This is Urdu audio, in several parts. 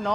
9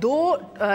2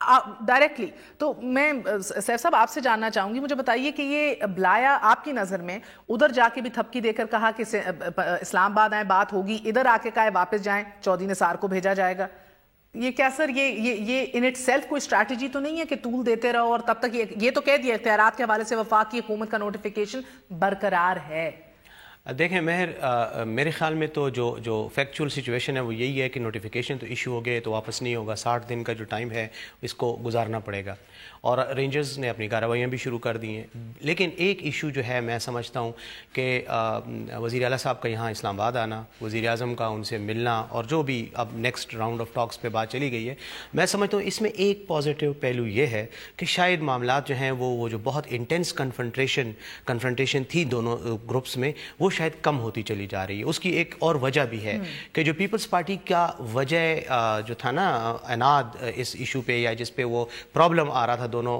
ڈائریکٹلی. تو میں سیف صاحب آپ سے جاننا چاہوں گی, مجھے بتائیے کہ یہ بلایا آپ کی نظر میں ادھر جا کے بھی تھپکی دے کر کہا کہ اسلام آباد آئیں بات ہوگی, ادھر آ کے کہا واپس جائیں چودھری نثار کو بھیجا جائے گا, یہ کیا سر یہ ان اٹ سیلف کوئی اسٹریٹجی تو نہیں ہے کہ طول دیتے رہو اور تب تک یہ تو کہہ دیا اختیارات کے حوالے سے وفاق کی حکومت کا نوٹیفیکیشن برقرار ہے؟ دیکھیں مہر, میرے خیال میں تو جو فیکچول سچویشن ہے وہ یہی ہے کہ نوٹیفیکیشن تو ایشو ہو گئے تو واپس نہیں ہوگا, 60 دن کا جو ٹائم ہے اس کو گزارنا پڑے گا, اور رینجرز نے اپنی کارروائیاں بھی شروع کر دی ہیں. لیکن ایک ایشو جو ہے میں سمجھتا ہوں کہ وزیر اعلیٰ صاحب کا یہاں اسلام آباد آنا, وزیر اعظم کا ان سے ملنا, اور جو بھی اب نیکسٹ راؤنڈ آف ٹاکس پہ بات چلی گئی ہے, میں سمجھتا ہوں اس میں ایک پازیٹیو پہلو یہ ہے کہ شاید معاملات جو ہیں وہ جو بہت انٹینس کنفرنٹیشن تھی دونوں گروپس میں, وہ شاید کم ہوتی چلی جا رہی ہے. اس کی ایک اور وجہ بھی ہے کہ جو پیپلز پارٹی کا وجہ جو تھا نا اناد اس ایشو پہ, یا جس پہ وہ پرابلم آ رہا تھا دونوں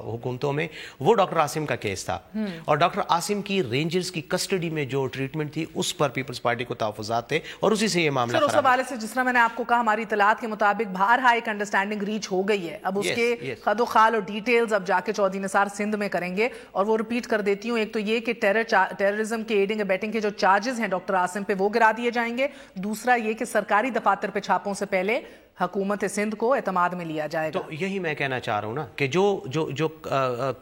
حکومتوں میں, وہ ڈاکٹر عاصم کا کیس تھا, اور ڈاکٹر عاصم کی رینجرز کی کسٹڈی میں جو ٹریٹمنٹ تھی اس پر پیپلز پارٹی کو تحفظات تھے, اور اسی سے یہ معاملہ اس حوالے سے جس طرح میں نے آپ کو کہا ہماری اطلاعات کے مطابق بہرحال ایک انڈرسٹینڈنگ ریچ ہو گئی ہے. اب اس کے خد و خال اور ڈیٹیلز اب جا کے چودھری نثار سندھ میں کریں گے, اور وہ ریپیٹ کر دیتی ہوں, ایک تو یہ کہ ٹیررزم کے ایڈنگ بیٹنگ کے جو چارجز ہیں ڈاکٹر عاصم پہ وہ گرا دیے جائیں گے, دوسرا یہ کہ سرکاری دفاتر پہ چھاپوں سے پہلے حکومت سندھ کو اعتماد میں لیا جائے گا. تو یہی میں کہنا چاہ رہا ہوں نا کہ جو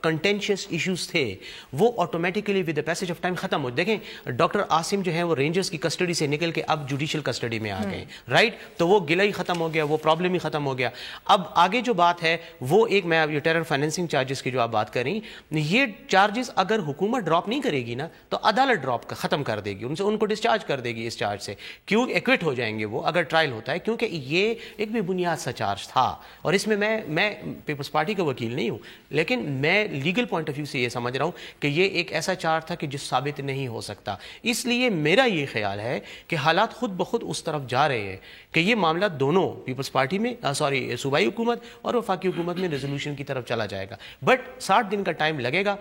کنٹینشیس ایشوز تھے وہ automatically with the passage of time ختم ہو. دیکھیں ڈاکٹر عاصم جو ہے وہ رینجرز کی کسٹڈی سے نکل کے اب جوڈیشل کسٹڈی میں آ گئے, رائٹ, تو وہ گلہ ہی ختم ہو گیا, وہ پرابلم ہی ختم ہو گیا. اب آگے جو بات ہے وہ ایک, میں یہ ٹیرر فائنینسنگ چارجز کی جو آپ بات کر رہی, یہ چارجز اگر حکومت ڈراپ نہیں کرے گی نا تو عدالت ڈراپ ختم کر دے گی, ان کو ڈسچارج کر دے گی اس چارج سے. کیوں ایکوٹ ہو جائیں گے وہ اگر ٹرائل ہوتا ہے, کیونکہ یہ ایک بھی بنیاد سا چارج تھا. اور اس میں میں پیپلز پارٹی کا وکیل نہیں ہوں, لیکن میں لیگل پوائنٹ آف ویو سے یہ سمجھ رہا ہوں کہ یہ ایک ایسا چارج تھا کہ جو ثابت نہیں ہو سکتا. اس لیے میرا یہ خیال ہے کہ حالات خود بخود اس طرف جا رہے ہیں کہ یہ معاملہ دونوں پیپلز پارٹی میں صوبائی حکومت اور وفاقی حکومت میں ریزولوشن کی طرف چلا جائے گا, بٹ 60 دن کا ٹائم لگے گا,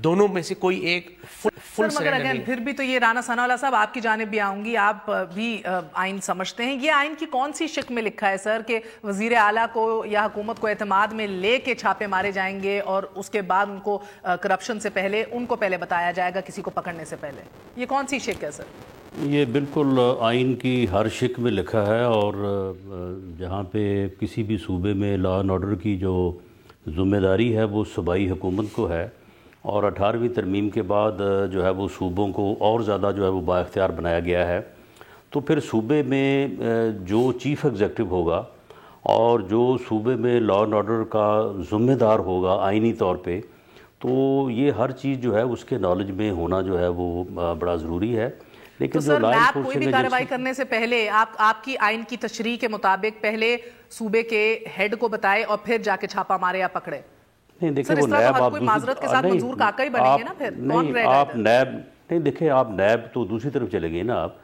دونوں میں سے کوئی ایک فل مگر اگین پھر بھی تو یہ رانا ثناء اللہ صاحب آپ کی جانب بھی آؤں گی, آپ بھی آئین سمجھتے ہیں, یہ آئین کی کون سی شق میں لکھا ہے سر کہ وزیر اعلیٰ کو یا حکومت کو اعتماد میں لے کے چھاپے مارے جائیں گے اور اس کے بعد ان کو کرپشن سے پہلے ان کو پہلے بتایا جائے گا کسی کو پکڑنے سے پہلے, یہ کون سی شق ہے سر؟ یہ بالکل آئین کی ہر شق میں لکھا ہے, اور جہاں پہ کسی بھی صوبے میں لا اینڈ آرڈر کی جو ذمہ داری ہے وہ صوبائی حکومت کو ہے, اور 18ویں ترمیم کے بعد جو ہے وہ صوبوں کو اور زیادہ جو ہے وہ با اختیار بنایا گیا ہے. تو پھر صوبے میں جو چیف ایگزیکٹو ہوگا اور جو صوبے میں لا اینڈ آرڈر کا ذمہ دار ہوگا آئینی طور پہ, تو یہ ہر چیز جو ہے اس کے نالج میں ہونا جو ہے وہ بڑا ضروری ہے. لیکن سر نیب کوئی بھی کارروائی کرنے سے پہلے آپ کی آئین کی تشریح کے مطابق پہلے صوبے کے ہیڈ کو بتائے اور پھر جا کے چھاپا مارے یا پکڑے؟ نہیں دیکھیں وہ نیب آپ معذرت کے ساتھ منظور کاکا ہی بنیں گے نا پھر, کون رہے گا؟ آپ نیب نہیں دیکھیں, آپ نیب تو دوسری طرف چلے گئے نا. آپ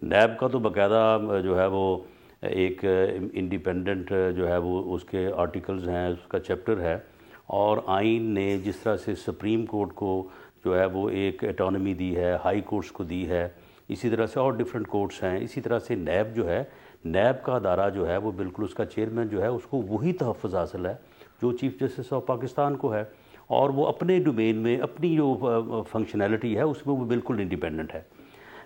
نیب کا تو باقاعدہ جو ہے وہ ایک انڈیپینڈنٹ جو ہے وہ اس کے آرٹیکلز ہیں, اس کا چیپٹر ہے, اور آئین نے جس طرح سے سپریم کورٹ کو جو ہے وہ ایک اٹانومی دی ہے, ہائی کورٹس کو دی ہے, اسی طرح سے اور ڈیفرنٹ کورٹس ہیں, اسی طرح سے نیب جو ہے, نیب کا ادارہ جو ہے وہ بالکل اس کا چیئرمین جو ہے اس کو وہی تحفظ حاصل ہے جو چیف جسٹس آف پاکستان کو ہے, اور وہ اپنے ڈومین میں اپنی جو فنکشنالٹی ہے اس میں وہ بالکل انڈیپینڈنٹ ہے.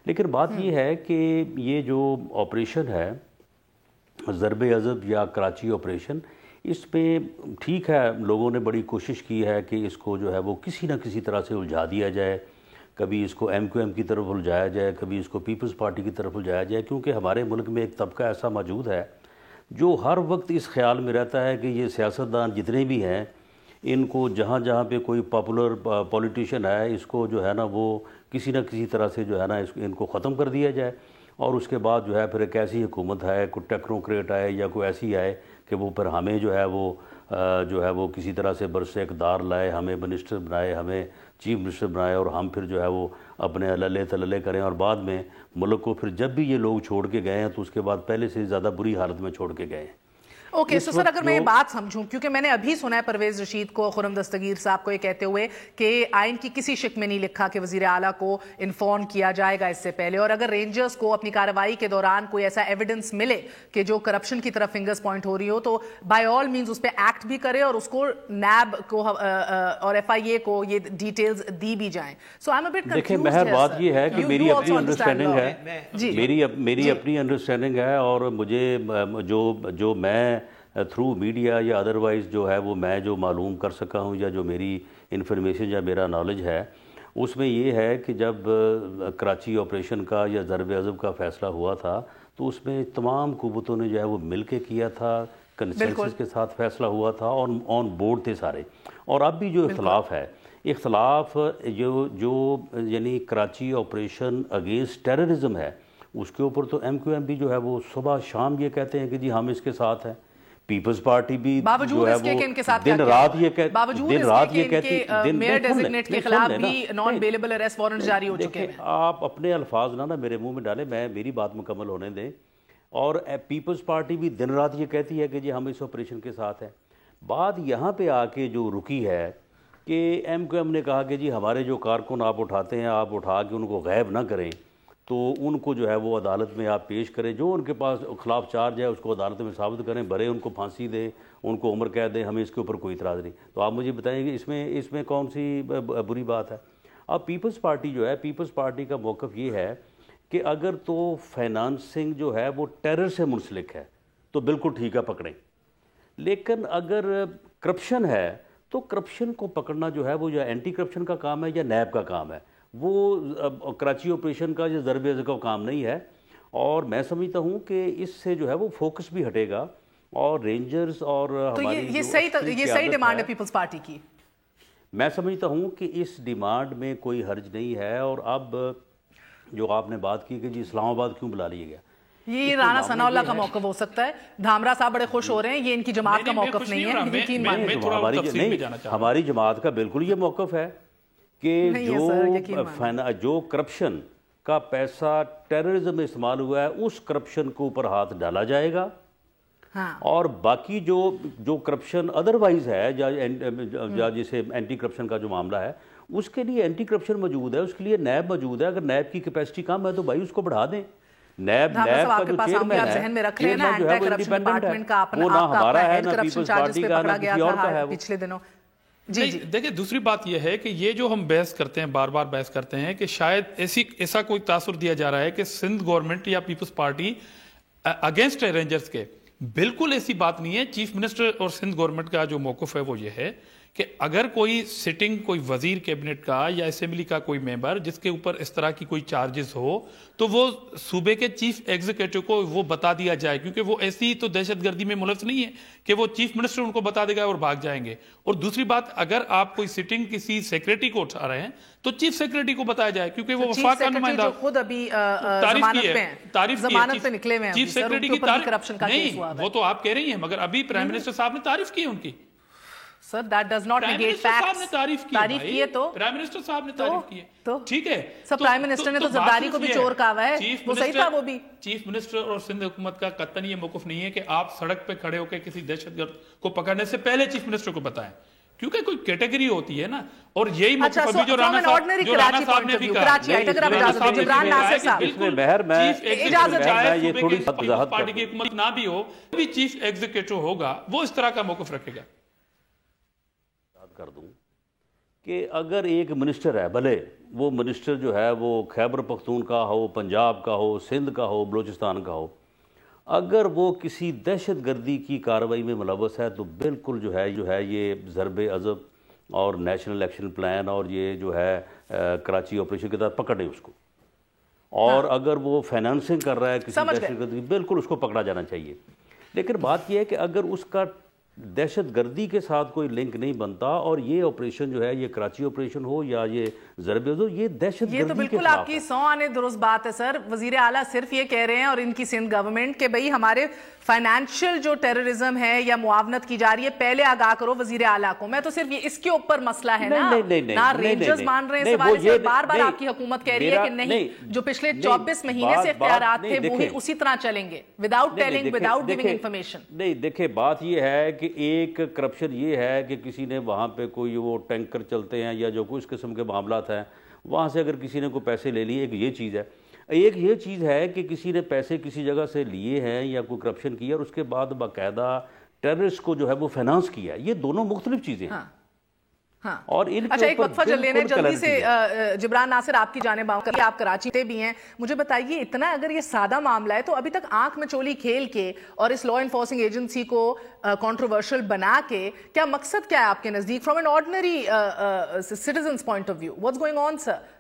لیکن بات یہ ہے کہ یہ جو آپریشن ہے ضرب عضب یا کراچی آپریشن, اس میں ٹھیک ہے لوگوں نے بڑی کوشش کی ہے کہ اس کو جو ہے وہ کسی نہ کسی طرح سے الجھا دیا جائے, کبھی اس کو MQM کی طرف الجھایا جائے, کبھی اس کو پیپلز پارٹی کی طرف الجھایا جائے, کیونکہ ہمارے ملک میں ایک طبقہ ایسا موجود ہے جو ہر وقت اس خیال میں رہتا ہے کہ یہ سیاستدان جتنے بھی ہیں ان کو جہاں جہاں پہ کوئی پاپولر پولیٹیشین ہے اس کو جو ہے نا وہ کسی نہ کسی طرح سے جو ہے نا ان کو ختم کر دیا جائے, اور اس کے بعد جو ہے پھر ایک ایسی حکومت ہے, کوئی ٹیکنوکریٹ آئے یا کوئی ایسی آئے کہ وہ پھر ہمیں جو ہے وہ کسی طرح سے برسے اقتدار لائے, ہمیں منسٹر بنائے, ہمیں چیف منسٹر بنائے, اور ہم پھر جو ہے وہ اپنے للے تللے کریں, اور بعد میں ملک کو پھر جب بھی یہ لوگ چھوڑ کے گئے ہیں تو اس کے بعد پہلے سے زیادہ بری حالت میں چھوڑ کے گئے ہیں. اوکے سو سر اگر میں یہ بات سمجھوں کیونکہ میں نے ابھی سنا ہے پرویز رشید کو خرم دستگیر صاحب کو یہ کہتے ہوئے کہ آئین کی کسی شق میں نہیں لکھا کہ وزیر اعلیٰ کو انفارم کیا جائے گا اس سے پہلے، اور اگر رینجرز کو اپنی کارروائی کے دوران کوئی ایسا ایویڈنس ملے کہ جو کرپشن کی طرف فنگرز پوائنٹ ہو رہی ہو تو بائی آل مینز اس پہ ایکٹ بھی کرے اور اس کو نیب کو اور ایف آئی اے کو یہ ڈیٹیلز دی بھی جائیں. So I am a bit confused. دیکھیں مہر بات یہ ہے کہ میری اپنی انڈرسٹینڈنگ ہے، میری اپنی انڈرسٹینڈنگ ہے، اور مجھے جو میں تھرو میڈیا یا ادروائز جو ہے وہ میں جو معلوم کر سکا ہوں یا جو میری انفارمیشن یا میرا نالج ہے اس میں یہ ہے کہ جب کراچی آپریشن کا یا ضرب عضب کا فیصلہ ہوا تھا تو اس میں تمام قوتوں نے جو ہے وہ مل کے کیا تھا، کنسنسس کے ساتھ فیصلہ ہوا تھا اور آن بورڈ تھے سارے. اور اب بھی جو اختلاف ہے، اختلاف جو یعنی کراچی آپریشن اگینسٹ ٹیررزم ہے اس کے اوپر تو ایم کیو ایم بھی جو ہے وہ صبح شام یہ کہتے ہیں کہ جی ہم اس کے ساتھ ہیں، پیپلز پارٹی بھی جو ہے وہ دن رات یہ کہتی میئر ڈیزگنیٹ کے خلاف بھی نان بیلیبل اریسٹ وارنٹ جاری ہو چکے ہیں. آپ اپنے الفاظ نہ میرے منہ میں ڈالیں، میری بات مکمل ہونے دیں. اور پیپلز پارٹی بھی دن رات یہ کہتی ہے کہ جی ہم اس آپریشن کے ساتھ ہیں. بات یہاں پہ آ کے جو رکی ہے کہ ایم کیو ایم نے کہا کہ جی ہمارے جو کارکن آپ اٹھاتے ہیں آپ اٹھا کے ان کو غائب نہ کریں، تو ان کو جو ہے وہ عدالت میں آپ پیش کریں، جو ان کے پاس خلاف چارج ہے اس کو عدالت میں ثابت کریں، بھرے ان کو پھانسی دیں، ان کو عمر قید دیں، ہمیں اس کے اوپر کوئی اعتراض نہیں. تو آپ مجھے بتائیں گے اس میں کون سی بری بات ہے؟ اب پیپلز پارٹی جو ہے، پیپلز پارٹی کا موقف یہ ہے کہ اگر تو فائنانسنگ جو ہے وہ ٹیرر سے منسلک ہے تو بالکل ٹھیک ہے پکڑیں، لیکن اگر کرپشن ہے تو کرپشن کو پکڑنا جو ہے وہ یا اینٹی کرپشن کا کام ہے یا نیب کا کام ہے، وہ کراچی آپریشن کا یا ضرب عضب کا کام نہیں ہے. اور میں سمجھتا ہوں کہ اس سے جو ہے وہ فوکس بھی ہٹے گا اور رینجرز اور ہماری یہ صحیح ڈیمانڈ ہے پیپلز پارٹی کی. میں سمجھتا ہوں کہ اس ڈیمانڈ میں کوئی حرج نہیں ہے. اور اب جو آپ نے بات کی کہ جی اسلام آباد کیوں بلا لیا گیا، یہ رانا ثناء اللہ کا موقف ہو سکتا ہے. دھامرا صاحب بڑے خوش ہو رہے ہیں، یہ ان کی جماعت کا موقف نہیں ہے. ہماری جماعت کا بالکل یہ موقف ہے کہ جو کرپشن کا پیسہ ٹیررزم میں استعمال ہوا ہے اس کرپشن کے اوپر ہاتھ ڈالا جائے گا. اور باقی جو کرپشن ادروائز ہے یا جسے اینٹی کرپشن کا جو معاملہ ہے اس کے لیے اینٹی کرپشن موجود ہے، اس کے لیے نیب موجود ہے. اگر نیب کی کیپیسٹی کم ہے تو بھائی اس کو بڑھا دیں. نیب کا جو چیئرمین ہے جو ہے وہ انڈیپینڈنٹ ہے، وہ نہ ہمارا ہے نہ پیپلز پارٹی کا نہ کسی اور کا ہے. پچھلے دنوں دیکھیں دوسری بات یہ ہے کہ یہ جو ہم بحث کرتے ہیں، بار بار بحث کرتے ہیں کہ شاید ایسا کوئی تاثر دیا جا رہا ہے کہ سندھ گورنمنٹ یا پیپلز پارٹی اگینسٹ ہے رینجرز کے. بالکل ایسی بات نہیں ہے. چیف منسٹر اور سندھ گورنمنٹ کا جو موقف ہے وہ یہ ہے کہ اگر کوئی سٹنگ کوئی وزیر کیبنٹ کا یا اسمبلی کا کوئی ممبر جس کے اوپر اس طرح کی کوئی چارجز ہو تو وہ صوبے کے چیف ایگزیکٹو کو وہ بتا دیا جائے، کیونکہ وہ ایسی تو دہشت گردی میں ملوث نہیں ہے کہ وہ چیف منسٹر ان کو بتا دے گا اور بھاگ جائیں گے. اور دوسری بات، اگر آپ کوئی سٹنگ کسی سیکریٹری کو اٹھا رہے ہیں تو چیف سیکریٹری کو بتایا جائے، کیونکہ وہ وفاق کا نمائندہ خود ابھی تعریف ضمانت پہ نکلے ہوئے ہیں. چیف سیکریٹری کی تعریف نہیں، وہ تو آپ کہہ رہی ہیں، مگر ابھی پرائم منسٹر صاحب نے تعریف کی ہے ان کی. Sir, that does not negate facts. تعریف کی ہے تو پرائم منسٹر صاحب نے تعریف کی ہے، ٹھیک ہے. سر پرائم منسٹر نے تو زرداری کو بھی چور کہا ہے، وہ صحیح تھا. وہ بھی چیف منسٹر اور سندھ حکومت کا قطعاً یہ موقف نہیں ہے کہ آپ سڑک پہ کھڑے ہو کے کسی دہشت گرد کو پکڑنے سے پہلے چیف منسٹر کو بتائیں، کیونکہ کوئی کیٹیگری ہوتی ہے نا. اور یہی موقف ابھی جو رانا صاحب نے بھی کہا، پارٹی کی حکومت نہ بھی ہو بھی چیف ایگزیکٹو ہوگا وہ اس طرح کا موقف رکھے گا. کر دوں کہ اگر ایک منسٹر ہے، بھلے وہ منسٹر جو ہے وہ خیبر پختون کا ہو، پنجاب کا ہو، سندھ کا ہو، بلوچستان کا ہو، اگر وہ کسی دہشت گردی کی کارروائی میں ملوث ہے تو بالکل جو ہے یہ ضرب عضب اور نیشنل ایکشن پلان اور یہ جو ہے کراچی آپریشن کے تحت پکڑیں اس کو. اور اگر وہ فائنانسنگ کر رہا ہے کسی دہشت گردی، بالکل اس کو پکڑا جانا چاہیے. لیکن بات یہ ہے کہ اگر اس کا دہشت گردی کے ساتھ کوئی لنک نہیں بنتا، اور یہ آپریشن جو ہے، یہ کراچی آپریشن ہو یا یہ ضرب ہو، یہ دہشت گردی کے یہ تو بالکل آپ کی 100 آنے درست بات ہے سر. وزیر اعلیٰ صرف یہ کہہ رہے ہیں اور ان کی سندھ گورنمنٹ کہ بھئی ہمارے فائنینشیل جو ٹیررزم ہے یا معاونت کی جا رہی ہے پہلے آگاہ کرو وزیر اعلیٰ کو. میں تو صرف یہ اس کے اوپر مسئلہ ہے نا رینجرز مان رہے ہیں اس حوالے سے، بار بار آپ کی حکومت کہہ رہی ہے کہ نہیں، جو پچھلے 24 مہینے سے اختیارات تھے وہی اسی طرح چلیں گے without telling, without giving information. نہیں دیکھیں، بات یہ ہے کہ ایک کرپشن یہ ہے کہ کسی نے وہاں پہ کوئی وہ ٹینکر چلتے ہیں یا جو کوئی اس قسم کے معاملات ہیں، وہاں سے اگر کسی نے کوئی پیسے لے لیے، ایک یہ چیز ہے. ایک یہ چیز ہے کہ کسی نے پیسے کسی جگہ سے لیے ہیں یا کوئی کرپشن کیا اور اس کے بعد باقاعدہ ٹیررسٹ کو جو ہے وہ فائنانس کیا ہے. یہ دونوں مختلف چیزیں ہیں. اور اچھا ایک وقفہ چل لینے جلدی سے. جبران ناصر آپ کی جانب آؤں کہ آپ کراچی سے بھی ہیں، مجھے بتائیے اتنا اگر یہ سادہ معاملہ ہے تو ابھی تک آنکھ میں چولی کھیل کے اور اس لا انفورسنگ ایجنسی کو کنٹروورشل بنا کے کیا مقصد کیا ہے آپ کے نزدیک from an ordinary citizens point of view? What's going on sir?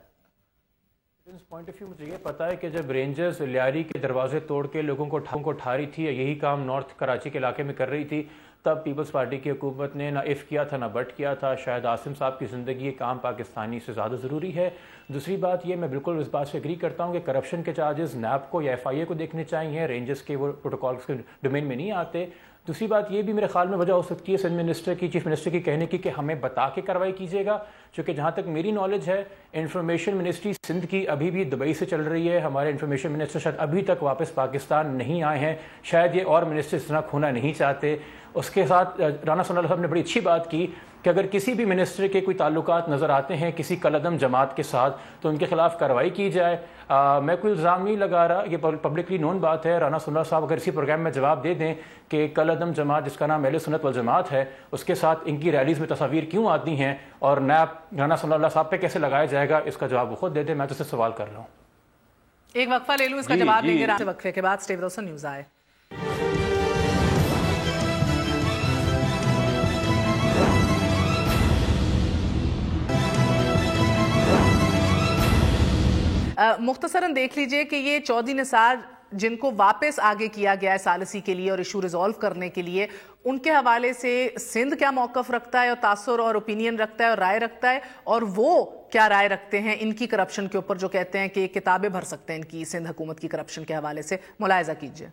Point of view مجھے یہ پتا ہے کہ جب رینجرز لیاری کے دروازے توڑ کے لوگوں کو اٹھا رہی تھی، یہی کام نارتھ کراچی کے علاقے میں کر رہی تھی، تب پیپلز پارٹی کی حکومت نے نہ اف کیا تھا نہ بٹ کیا تھا. شاید عاصم صاحب کی زندگی یہ کام پاکستانی سے زیادہ ضروری ہے. دوسری بات یہ، میں بالکل اس بات سے اگری کرتا ہوں کہ کرپشن کے چارجز نیب کو یا ایف آئی اے کو دیکھنے چاہیے، رینجرز کے وہ پروٹوکالز کے ڈومین میں نہیں آتے. دوسری بات یہ بھی میرے خیال میں وجہ ہو سکتی ہے سندھ منسٹر کی، چیف منسٹر کی کہنے کی کہ ہمیں بتا کے کارروائی کیجیے گا، چونکہ جہاں تک میری نالج ہے انفارمیشن منسٹری سندھ کی ابھی بھی دبئی سے چل رہی ہے. ہمارے انفارمیشن منسٹر شاید ابھی تک واپس پاکستان نہیں آئے ہیں. شاید یہ اور منسٹر اس طرح کھونا نہیں چاہتے. اس کے ساتھ رانا ثناء اللہ صاحب نے بڑی اچھی بات کی کہ اگر کسی بھی منسٹر کے کوئی تعلقات نظر آتے ہیں کسی کالعدم جماعت کے ساتھ تو ان کے خلاف کارروائی کی جائے. میں کوئی الزام نہیں لگا رہا، یہ پبلکلی نون بات ہے. رانا ثناء اللہ صاحب اگر اسی پروگرام میں جواب دے دیں کہ کالعدم جماعت جس کا نام اہل سنت والجماعت ہے اس کے ساتھ ان کی ریلیز میں تصاویر کیوں آتی ہیں اور نیب رانا ثناء اللہ صاحب پہ کیسے لگایا جائے گا، اس کا جواب وہ خود دے دیں. میں تو سے سوال کر رہا ہوں. ایک وقفہ لے لوں، اس کا جواب دیں گے وقفے کے بعد. اسٹے ود اس، نیوز آئے. مختصراً دیکھ لیجئے کہ یہ چودھری نثار جن کو واپس آگے کیا گیا ہے ثالثی کے لیے اور ایشو ریزالو کرنے کے لیے، ان کے حوالے سے سندھ کیا موقف رکھتا ہے اور تاثر اور اوپینین رکھتا ہے اور رائے رکھتا ہے، اور وہ کیا رائے رکھتے ہیں ان کی کرپشن کے اوپر جو کہتے ہیں کہ کتابیں بھر سکتے ہیں ان کی سندھ حکومت کی کرپشن کے حوالے سے. ملاحظہ کیجئے.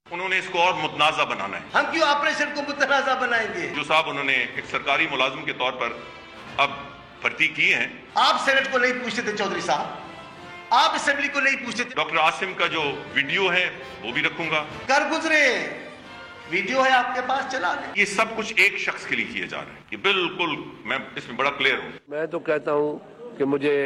انہوں نے اس کو اور متنازع بنانا ہے. ہم کیوں آپریشن کو متنازع بنائیں گے؟ جو صاحب انہوں نے ایک سرکاری ملازم کے طور پر اب بھرتی کی ہیں. آپ سینٹ کو نہیں پوچھتے تھے چودھری صاحب، آپ اسمبلی کو نہیں پوچھتے تھے. ڈاکٹر عاصم کا جو ویڈیو ہے وہ بھی رکھوں گا. کر گزرے ویڈیو ہے آپ کے پاس، چلا لیں. یہ سب کچھ ایک شخص کے لیے کیے جا رہے ہیں. یہ بالکل میں اس میں بڑا کلیئر ہوں. میں تو کہتا ہوں کہ مجھے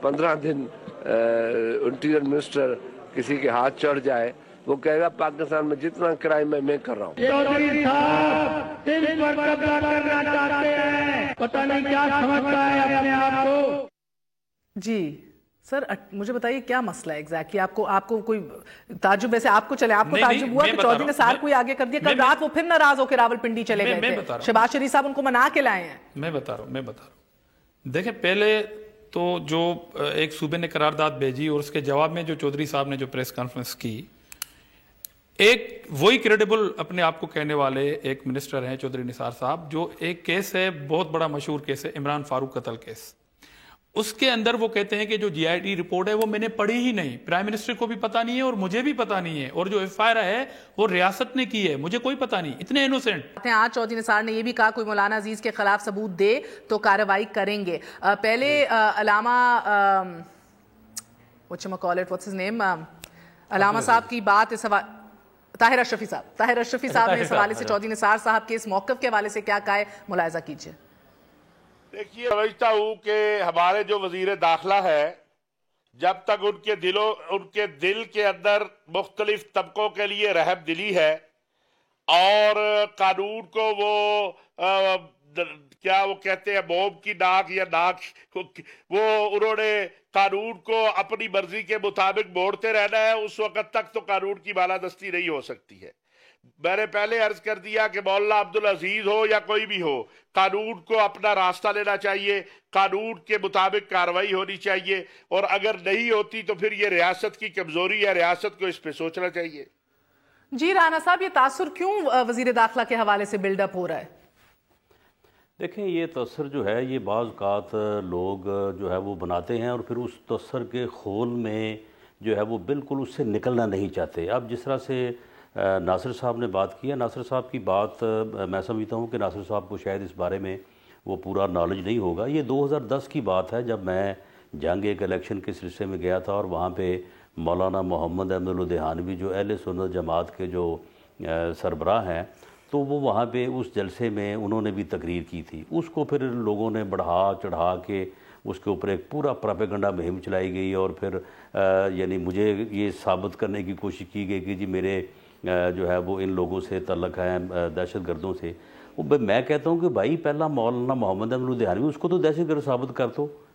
15 دن انٹیریئر منسٹر کسی کے ہاتھ چڑھ جائے، وہ کہے گا پاکستان میں جتنا کرائم ہے میں کر رہا ہوں. چودھری صاحب دل پر قبضہ کرنا چاہتے ہیں، پتہ نہیں کیا سمجھتا ہے اپنے آپ کو. جی سر مجھے بتائیے کیا مسئلہ ہے ایگزیکٹلی؟ آپ کو کوئی تعجب، ویسے آپ کو چلے، آپ کو تعجب ہوا کہ چودھری نثار کوئی آگے کر دیا؟ کل رات وہ پھر ناراض ہو کے راول پنڈی چلے گئے تھے، شہباز شریف صاحب ان کو منا کے لائے ہیں. میں بتا رہا ہوں. دیکھیں پہلے تو جو ایک صوبے نے قرارداد بھیجی اور اس کے جواب میں جو چودھری صاحب نے جو پریس کانفرنس کی، ایک وہی کریڈیبل اپنے آپ کو کہنے والے ایک منسٹر ہیں چودھری نثار صاحب، جو ایک کیس ہے بہت بڑا مشہور کیس ہے عمران فاروق قتل کیس. اس کے اندر وہ کہتے ہیں کہ جو جی آئی ٹی رپورٹ ہے وہ میں نے پڑھی ہی نہیں، پرائم منسٹر کو بھی پتا نہیں ہے اور مجھے بھی پتا نہیں ہے، اور جو ایف آئی آر ہے وہ ریاست نے کی ہے، مجھے کوئی پتا نہیں. اتنے انوسینٹ. آج چودھری نثار نے یہ بھی کہا کوئی مولانا عزیز کے خلاف ثبوت دے تو کارروائی کریں گے. پہلے علامہ علامہ صاحب کی بات اس حوالے، طاہر اشرفی صاحب نے اس حوالے سے چودھری نثار صاحب کے اس موقف کے حوالے سے کیا کہا ہے، ملاحظہ کیجئے. دیکھیے سمجھتا ہوں کہ ہمارے جو وزیر داخلہ ہے، جب تک ان کے دل کے اندر مختلف طبقوں کے لیے رحم دلی ہے اور قانون کو وہ کیا وہ کہتے ہیں موم کی ناک یا ناک، وہ انہوں نے قانون کو اپنی مرضی کے مطابق موڑتے رہنا ہے، اس وقت تک تو قانون کی بالادستی نہیں ہو سکتی ہے. میں نے پہلے عرض کر دیا کہ مولانا عبدالعزیز ہو یا کوئی بھی ہو، قانون کو اپنا راستہ لینا چاہیے، قانون کے مطابق کارروائی ہونی چاہیے، اور اگر نہیں ہوتی تو پھر یہ ریاست کی کمزوری ہے، ریاست کو اس پہ سوچنا چاہیے۔ جی رانا صاحب، یہ تاثر کیوں وزیر داخلہ کے حوالے سے بلڈ اپ ہو رہا ہے؟ دیکھیں، یہ تاثر جو ہے یہ بعض اوقات لوگ جو ہے وہ بناتے ہیں اور پھر اس تاثر کے خول میں جو ہے وہ بالکل اس سے نکلنا نہیں چاہتے۔ اب جس طرح سے ناصر صاحب نے بات کی ہے، ناصر صاحب کی بات میں سمجھتا ہوں کہ ناصر صاحب کو شاید اس بارے میں وہ پورا نالج نہیں ہوگا۔ یہ 2010 کی بات ہے جب میں جنگ ایک الیکشن کے سلسلے میں گیا تھا اور وہاں پہ مولانا محمد احمد الدہانوی جو اہل سنت جماعت کے جو سربراہ ہیں، تو وہ وہاں پہ اس جلسے میں انہوں نے بھی تقریر کی تھی۔ اس کو پھر لوگوں نے بڑھا چڑھا کے اس کے اوپر ایک پورا پروپیگنڈا مہم چلائی گئی اور پھر یعنی مجھے یہ ثابت کرنے کی کوشش کی گئی کہ جی میرے جو ہے وہ ان لوگوں سے تعلق ہیں، دہشت گردوں سے۔ میں کہتا ہوں کہ بھائی پہلا مولانا محمد احمد الدہانوی اس کو تو دہشت گرد ثابت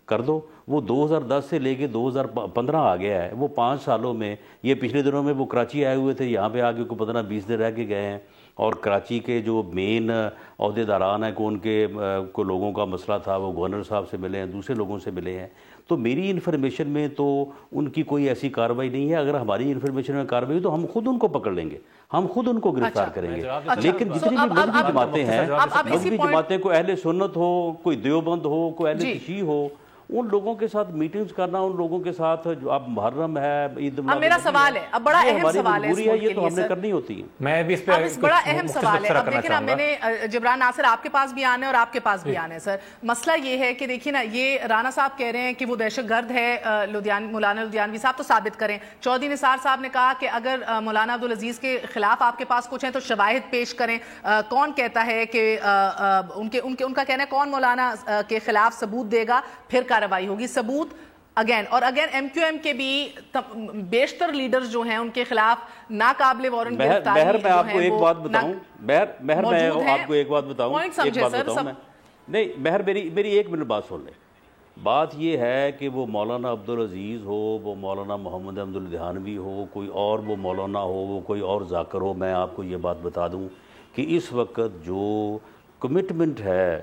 کر دو۔ وہ 2010 سے لے کے 2015 آ گیا ہے، وہ 5 سالوں میں، یہ پچھلے دنوں میں وہ کراچی آئے ہوئے تھے، یہاں پہ آگے کو 15-20 دن رہ کے گئے ہیں، اور کراچی کے جو مین عہدیداران ہیں ان کے کو لوگوں کا مسئلہ تھا، وہ گورنر صاحب سے ملے ہیں، دوسرے لوگوں سے ملے ہیں۔ تو میری انفارمیشن میں تو ان کی کوئی ایسی کارروائی نہیں ہے۔ اگر ہماری انفارمیشن میں کارروائی ہو تو ہم خود ان کو پکڑ لیں گے، ہم خود ان کو گرفتار کریں گے۔ لیکن جتنی بھی مذہبی جماعتیں ہیں، مذہبی جماعتیں، کوئی اہل سنت ہو، کوئی دیوبند ہو، کوئی اہل شیعہ ہو، ان لوگوں کے ساتھ میٹنگز کرنا، ان لوگوں کے ساتھ جو اب محرم ہے، عید اب میرا سوال ہے، اب بڑا اہم سوال ہے، یہ تو ہم نے کرنی ہوتی ہے۔ میں بھی اس پہ بڑا اہم سوال ہے۔ اب دیکھیں نا، میں نے جبران ناصر آپ کے پاس بھی آنا ہے اور آپ کے پاس بھی آنا ہے سر۔ مسئلہ یہ ہے کہ دیکھیں نا، یہ رانا صاحب کہہ رہے ہیں کہ وہ دہشت گرد ہے، مولانا لدھیانوی صاحب تو ثابت کریں۔ چودھری نثار صاحب نے کہا کہ اگر مولانا عبدالعزیز کے خلاف آپ کے پاس کچھ ہیں تو شواہد پیش کریں۔ کون کہتا ہے کہ ان کا کہنا ہے کون مولانا کے خلاف ثبوت دے گا پھر کارروائی ہوگی؟ ثبوت اگین ایم کیو ایم کے بھی بیشتر لیڈرز جو ہیں ان کے خلاف ناقابل وارنٹ گرفتاری میں آپ کو ایک بات بتاؤں، میں آپ کو ایک بات بتاؤں، نہیں مہر، میری 1 منٹ بات سن لیں۔ بات یہ ہے کہ وہ مولانا عبدالعزیز ہو، وہ مولانا محمد احمد الدہانوی ہو، کوئی اور وہ مولانا ہو، وہ کوئی اور ذاکر ہو، میں آپ کو یہ بات بتا دوں کہ اس وقت جو کمٹمنٹ ہے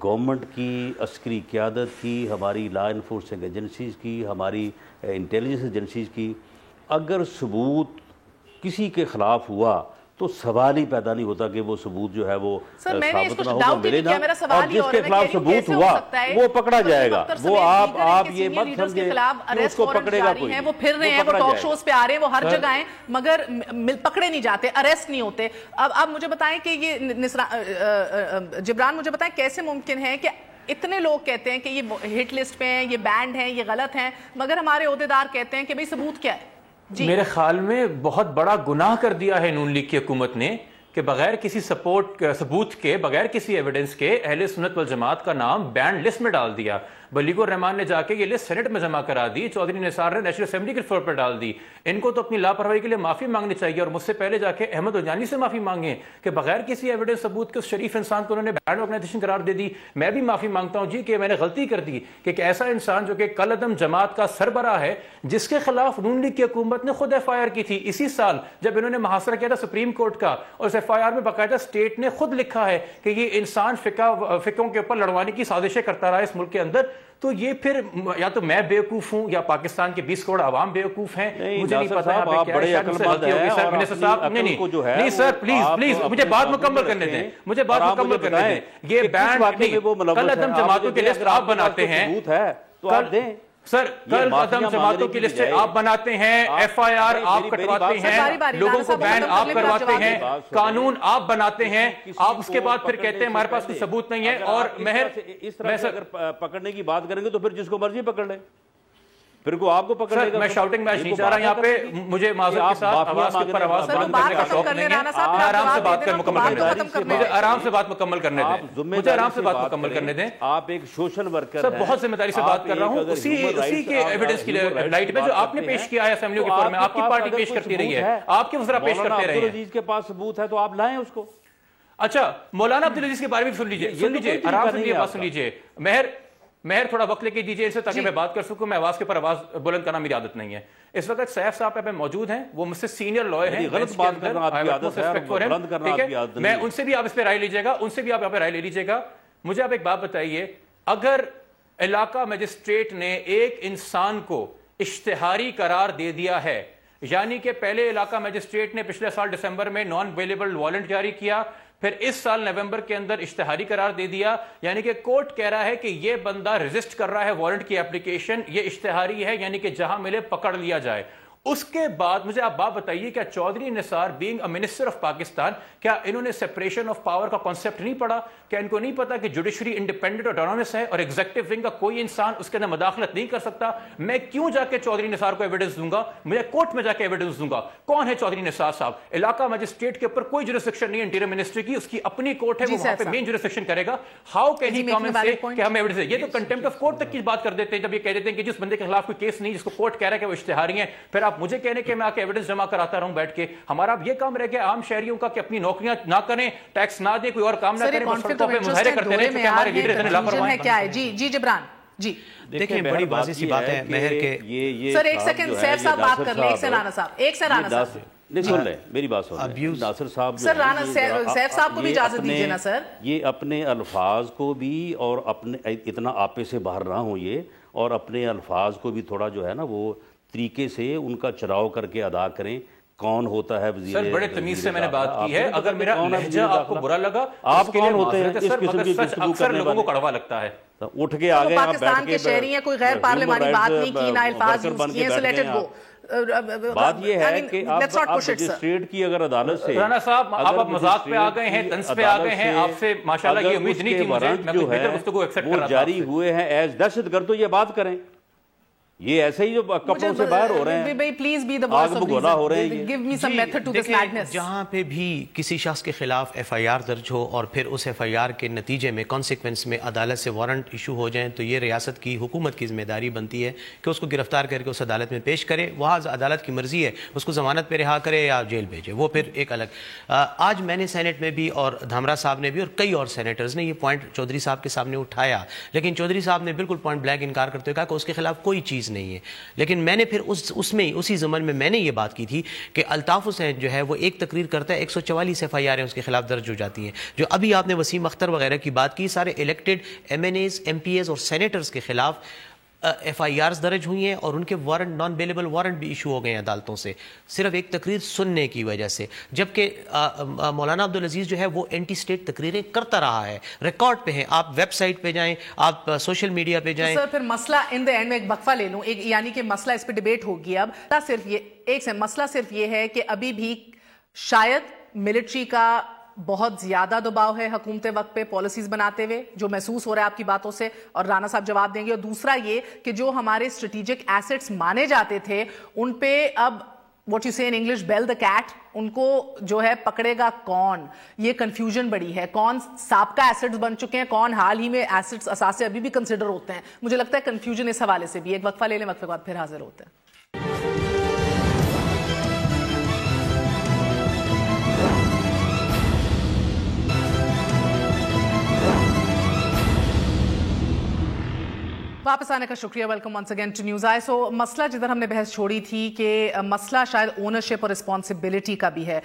گورنمنٹ کی، عسکری قیادت کی، ہماری لا انفورسنگ ایجنسیز کی، ہماری انٹیلیجنس ایجنسیز کی، اگر ثبوت کسی کے خلاف ہوا تو سوال ہی پیدا نہیں ہوتا کہ وہ ثبوت جو ہے وہ ثابت نہ ہوگا، ملے نا، اور جس کے خلاف ثبوت ہوا وہ پکڑا جائے گا۔ وہ آپ یہ مت سمجھیں کہ اس کو پکڑے گا کوئی، وہ پھر رہے ہیں، وہ ٹاک شوز پہ آ رہے ہیں، وہ ہر جگہ ہیں، مگر پکڑے نہیں جاتے، اریسٹ نہیں ہوتے۔ اب مجھے بتائیں کہ یہ جبران، مجھے بتائیں کیسے ممکن ہے کہ اتنے لوگ کہتے ہیں کہ یہ ہٹ لسٹ پہ ہیں، یہ بینڈ ہیں، یہ غلط ہیں، مگر ہمارے عہدیدار کہتے ہیں کہ بھئی ثبوت کیا ہے؟ میرے خیال میں بہت بڑا گناہ کر دیا ہے نون لیگ کی حکومت نے کہ بغیر کسی ثبوت کے، بغیر کسی ایویڈنس کے اہل سنت والجماعت کا نام بینڈ لسٹ میں ڈال دیا۔ بلیغ الرحمان نے جا کے یہ لسٹ سینٹ میں جمع کرا دی، چودھری نثار نے نیشنل اسمبلی کے فلور پر ڈال دی۔ ان کو تو اپنی لاپرواہی کے لیے معافی مانگنی چاہیے، اور مجھ سے پہلے جا کے احمد الدہانوی سے معافی مانگیں کہ بغیر کسی ایویڈنس ثبوت کے اس شریف انسان کو انہوں نے بینڈ آرگنائزیشن قرار دے دی۔ میں بھی معافی مانگتا ہوں جی کہ میں نے غلطی کر دی کہ ایک ایسا انسان جو کہ کل عدم جماعت کا سربراہ ہے، جس کے خلاف نون لیگ کی حکومت نے خود ایف آئی آر کی تھی اسی سال جب انہوں نے محاصرہ کیا تھا سپریم کورٹ کا، اور اس ایف آئی آر میں باقاعدہ اسٹیٹ نے خود لکھا ہے کہ یہ انسان فقہوں کے اوپر لڑوانے کی سازشیں کرتا رہا ہے اس ملک کے اندر۔ تو یہ پھر یا تو میں بیوقوف ہوں یا پاکستان کے 20 کروڑ عوام بیوقوف ہیں، مجھے نہیں پتا ہے آپ بڑے عقل مند ہیں۔ سر منسٹر صاحب نہیں سر پلیز مجھے بات مکمل کرنے دیں، مجھے بات مکمل کرنے دیں۔ یہ بینڈ کل عدم جماعتوں کی لسٹ آپ بناتے ہیں سر، کل عدم جماعتوں کی لسٹ آپ بناتے ہیں، ایف آئی آر آپ کٹواتے ہیں، لوگوں کو بین آپ کرواتے ہیں، قانون آپ بناتے ہیں، آپ اس کے بعد پھر کہتے ہیں ہمارے پاس کوئی ثبوت نہیں ہے۔ اور مہر اس طرح سے اگر پکڑنے کی بات کریں گے تو پھر جس کو مرضی پکڑ لیں، پھر کو آپ کو پکڑے گا۔ میں شاؤٹنگ میچ نہیں چاہ رہا یہاں پہ، مجھے معذرت کے ساتھ آواز کے اوپر آواز بلند کرنے کا شوق نہیں ہے۔ آرام سے بات مکمل کرنے دیں، مجھے آرام سے بات مکمل کرنے دیں، مجھے آرام سے بات مکمل کرنے دیں۔ آپ ایک سوشل ورکر ہیں، بہت ذمہ داری سے بات کر رہا ہوں، اسی کے ایویڈنس کی لائٹ میں جو آپ نے پیش کیا ہے اسمبلی کے فورم میں، آپ کی پارٹی پیش کرتی رہی ہے، آپ کے وزراء پیش کرتے رہے ہیں۔ عبدالعزیز کے پاس ثبوت ہے تو آپ لائیں اس کو۔ اچھا مولانا عبدالعزیز کے بارے میں سن لیجئے، آرام سے یہ بات سن لیجئے۔ مہر مہر تھوڑا وقت لے کے دیجیے اسے تاکہ میں بات کر سکوں. میں آواز کے اوپر آواز بلند کرنا میری عادت نہیں ہے. اس وقت سیف صاحب پہ موجود ہیں, وہ مجھ سے سینئر لائر ہیں. غلط بات کرنا آپ کی عادت ہے, بلند کرنا آپ کی عادت نہیں ہے. میں ان سے بھی آپ اس پہ رائے لیجیے گا, ان سے بھی آپ رائے لے لیجیے گا. مجھے آپ ایک بات بتائیے, اگر علاقہ مجسٹریٹ نے ایک انسان کو اشتہاری قرار دے دیا ہے, یعنی کہ پہلے علاقہ مجسٹریٹ نے پچھلے سال دسمبر میں نان اویلیبل وارنٹ جاری کیا, پھر اس سال نومبر کے اندر اشتہاری قرار دے دیا, یعنی کہ کورٹ کہہ رہا ہے کہ یہ بندہ ریزسٹ کر رہا ہے وارنٹ کی اپلیکیشن, یہ اشتہاری ہے, یعنی کہ جہاں ملے پکڑ لیا جائے. اس کے بعد مجھے آپ بات بتائیے, کیا Chaudhry Nisar being a minister of Pakistan, کیا انہوں نے سپریشن آف پاور کا کانسیپٹ نہیں پڑھا؟ کیا ان کو نہیں پتا کہ جوڈیشری انڈیپینڈنٹ اور آٹونومس ہے اور ایگزیکٹو ونگ کا کوئی انسان اس کے اندر مداخلت نہیں کر سکتا؟ میں کیوں جا کے چودھری نثار کو ایویڈنس دوں گا؟ مجھے کورٹ میں جا کے ایویڈنس دوں گا. کون ہے چودھری نثار صاحب؟ علاقہ مجسٹریٹ کے اوپر کوئی جوریسڈکشن نہیں ہے انٹیریئر منسٹری کی, اس کی اپنی کورٹ ہے, وہ وہاں پہ مین جوریسڈکشن کرے گا. How can he come and say کہ ہم ایویڈنس؟ یہ تو کنٹمپٹ آف کورٹ تک کی بات کر دیتے ہیں جب یہ کہہ دیتے ہیں کہ جس بندے کے خلاف کوئی کیس نہیں, جس کو کورٹ کہہ رہا ہے کہ وہ اشتہاری ہیں, پھر آپ مجھے کہنے کہ میں آ کے ایویڈنس جمع کراتا رہوں بیٹھ کے. ہمارا اب یہ کام رہ گیا عام شہریوں کا کہ اپنی نوکریاں نہ کریں, ٹیکس نہ دیں, کوئی اور کام نہ کریں, بس سڑکوں پہ مظاہرے کرتے رہیں کیونکہ ہمارے لیڈر اتنے لاپرواہ ہیں. کیا ہے جی جبران جی دیکھیں بڑی واضح سی بات ہے مہر کے. سر ایک سیکنڈ سیف صاحب بات کر لیں, ایک سے رانا صاحب, ایک سے رانا صاحب نہیں سن لیں میری بات سن لیں. ناصر صاحب سر رانا سیف صاحب کو بھی اجازت دیجیے نا سر. یہ اپنے الفاظ کو بھی اور اپنے اتنا آپے سے باہر نہ ہوں یہ, اور اپنے الفاظ کو بھی تھوڑا جو ہے نا وہ طریقے سے ان کا چراؤ کر کے ادا کریں. کون ہوتا ہے وزیر؟ سر بڑے تمیز سے میں نے بات کی ہے, اگر میرا لہجہ آپ کو برا لگا آپ کون ہوتے ہیں اس قسم کی گفتگو اکثر کرنے لوگوں کو والے؟ کڑوا لگتا ہے. اٹھ کے آگے آپ پاکستان کے شہری ہیں, کوئی غیر پارلیمانی بات نہیں کی, نہ الفاظ یوز کیے, سو لیٹ اٹ گو. بات یہ ہے کہ آپ مجسٹریٹ کی اگر عدالت سے رانا صاحب آپ مذاق پہ آ گئے ہیں, طنز پہ آ گئے ہیں, آپ سے ماشاءاللہ یہ امید نہیں تھی مجھے, میں کوئی بہتر گفتگو ایکسپٹ کر رہا تھا. وہ جاری ہوئے ہیں ایز دہشت گرد, تو یہ بات کریں. یہ ایسے ہی جو کپڑوں سے باہر ہو رہے ہیں, آگ بگولا ہو رہے ہیں. جہاں پہ بھی کسی شخص کے خلاف ایف آئی آر درج ہو اور پھر اس ایف آئی آر کے نتیجے میں کانسیکوینس میں عدالت سے وارنٹ ایشو ہو جائیں, تو یہ ریاست کی حکومت کی ذمہ داری بنتی ہے کہ اس کو گرفتار کر کے اس عدالت میں پیش کرے. وہاں عدالت کی مرضی ہے اس کو ضمانت پہ رہا کرے یا جیل بھیجے, وہ پھر ایک الگ. آج میں نے سینٹ میں بھی اور دھامرا صاحب نے بھی اور کئی اور سینیٹرز نے یہ پوائنٹ چودھری صاحب کے سامنے اٹھایا, لیکن چودھری صاحب نے بالکل پوائنٹ بلینک انکار کرتے ہوئے کہا کہ اس کے خلاف کوئی چیز نہیں ہے. لیکن میں نے پھر اس میں اسی زمن میں میں نے یہ بات کی تھی کہ الطاف حسین جو ہے وہ ایک تقریر کرتا ہے, 144 ایف آئی آر اس کے خلاف درج ہو جاتی ہیں. جو ابھی آپ نے وسیم اختر وغیرہ کی بات کی, سارے elected M N As, M P As اور سینیٹرز کے خلاف ایف آئی آرز درج ہوئی ہیں اور ان کے وارنٹ, نان بیلیبل وارنٹ بھی ایشو ہو گئے ہیں عدالتوں سے, صرف ایک تقریر سننے کی وجہ سے. جبکہ مولانا عبدالعزیز جو ہے وہ اینٹی اسٹیٹ تقریریں کرتا رہا ہے, ریکارڈ پہ ہیں, آپ ویب سائٹ پہ جائیں, آپ سوشل میڈیا پہ جائیں. سر پھر مسئلہ ان دی اینڈ میں ایک وقفہ لے لوں, یعنی کہ مسئلہ اس پہ ڈیبیٹ ہوگی اب, صرف یہ ایک سے مسئلہ صرف یہ ہے کہ ابھی بھی شاید ملٹری کا بہت زیادہ دباؤ ہے حکومت وقت پہ پالیسیز بناتے ہوئے, جو محسوس ہو رہا ہے آپ کی باتوں سے, اور رانا صاحب جواب دیں گے. اور دوسرا یہ کہ جو ہمارے اسٹریٹجک ایسٹس مانے جاتے تھے ان پہ اب what you say in English bell the cat, ان کو جو ہے پکڑے گا کون, یہ کنفیوژن بڑی ہے. کون سابقہ ایسٹس بن چکے ہیں, کون حال ہی میں ایسٹس اثاثے ابھی بھی کنسیڈر ہوتے ہیں. مجھے لگتا ہے کنفیوژن اس حوالے سے بھی. ایک وقفہ لے لیں, وقفے کے بعد پھر حاضر ہوتے ہیں. واپس آنے کا شکریہ, welcome once again to news I. So مسئلہ جدھر ہم نے بحث چھوڑی تھی کہ مسئلہ شاید اونرشپ اور رسپانسبلٹی کا بھی ہے,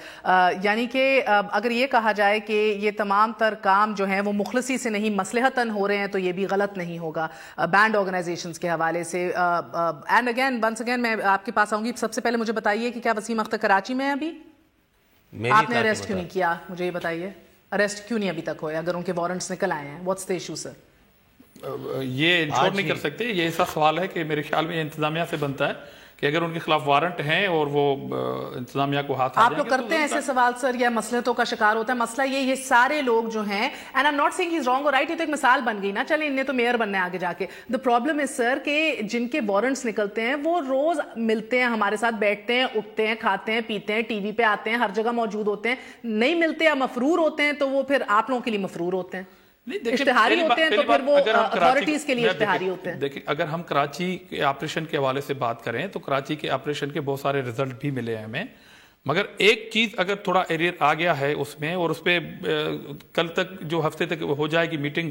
یعنی کہ اگر یہ کہا جائے کہ یہ تمام تر کام جو ہیں وہ مخلصی سے نہیں مصلحتاً ہو رہے ہیں تو یہ بھی غلط نہیں ہوگا بینڈ آرگنائزیشنز کے حوالے سے. اینڈ اگین ونس اگین میں آپ کے پاس آؤں گی. سب سے پہلے مجھے بتائیے کہ کیا وسیم اختر کراچی میں ہیں ابھی؟ آپ نے اریسٹ کیوں نہیں کیا, مجھے یہ بتائیے, اریسٹ کیوں نہیں ابھی تک ہوئے اگر ان کے وارنٹس نکل آئے ہیں؟ واٹس دا ایشو سر؟ یہ انشور نہیں کر سکتے. یہ ایسا سوال ہے کہ میرے خیال میں یہ انتظامیہ سے بنتا ہے کہ اگر ان کے خلاف وارنٹ ہیں اور وہ انتظامیہ کو ہاتھ آپ لوگ کرتے ہیں ایسے سوال سر, یا مصلحتوں کا شکار ہوتا ہے؟ مسئلہ یہ سارے لوگ جو ہیں, and I am not seeing he is wrong اور رائٹ, یہ تو ایک مثال بن گئی نا, چلیں انہیں تو میئر بننا ہے آگے جا کے. دا پرابلم از سر کہ جن کے وارنٹس نکلتے ہیں وہ روز ملتے ہیں ہمارے ساتھ, بیٹھتے ہیں, اٹھتے ہیں, کھاتے ہیں, پیتے ہیں, ٹی وی پہ آتے ہیں, ہر جگہ موجود ہوتے ہیں. نہیں ملتے یا مفرور ہوتے ہیں تو وہ پھر آپ لوگوں کے لیے مفرور ہوتے ہیں, اشتہاری ہوتے ہیں, تو پھر وہ اتھارٹیز کے لیے اشتہاری ہوتے ہیں. دیکھیں اگر ہم کراچی کے آپریشن کے حوالے سے بات کریں تو کراچی کے آپریشن کے بہت سارے رزلٹ بھی ملے ہیں ہمیں, مگر ایک چیز اگر تھوڑا ایرر آ گیا ہے اس میں, اور اس پہ کل تک جو ہفتے تک ہو جائے گی meeting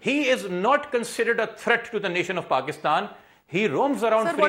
he is not considered a threat to the nation of Pakistan. He roams around free